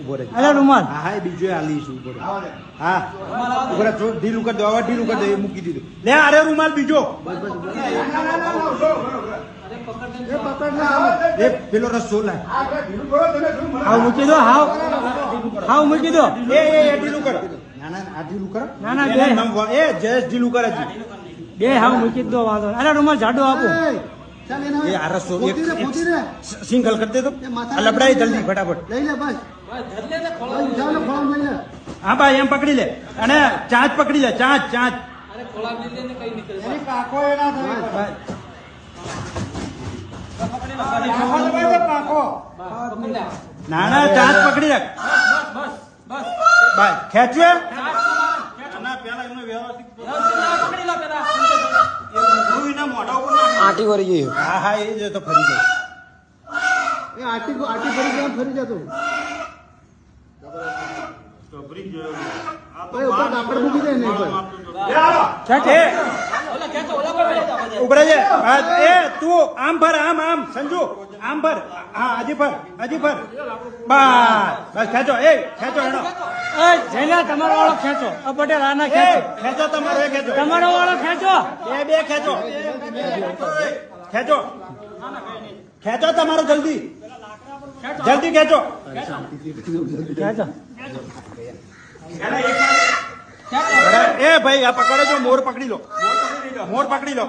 ઉભો રહે. અરે રૂમાલ હા હા, બીજો આલીશું. ઉભો રહે. હા ઉભો રહે. થોડું ઢીલું કરી દો. હવે ઢીલું કરી દો. એ મૂકી દીધું. લે અરે રૂમાલ બીજો. એ પેલો રસ્તો લાય. હાવ મૂકી દો. હાવ મૂકી દો. એ ઢીલું કરો. ના ના, આ ઢીલું કરો. ના ના, એ જયેશ ઢીલું કરે છે. બે હાવ મૂકી જ દો. વાંધો નહીં. અરે રૂમાલ જાડો આપો. એ આ રસ્તો એક સિંગલ કરી દે તો લબડાઈ જલ્દી ફટાફટ. હા ભાઈ એમ પકડી લે અને ચાંચ પકડી લે. ચાંચ ના ના, ચાંચ પકડી રાખ. ભાઈ ખેંચવે આટી વળી ગઈ. હા હા, એ જ તો ફરી જાય. આટી ફરી ગયા, ફરી જતો કાપડ મૂકી દે ને ઉભરે છે. એ તું આમ ફર. આમ સંજુ આમ ફર. હા હજી ફર. બસ ખેંચો. એ ખેંચો એનો. જઈને તમારો વાળો ખેંચો. પટેલ આના ખેંચો. ખેંચો તમારો. એ ખેંચો. તમારો વાળો ખેંચો. બે ખેંચો. ખેંચો તમારો જલ્દી ખેંચો. ખેંચો. એ ભાઈ આ પકડે જો. મોર પકડી લો.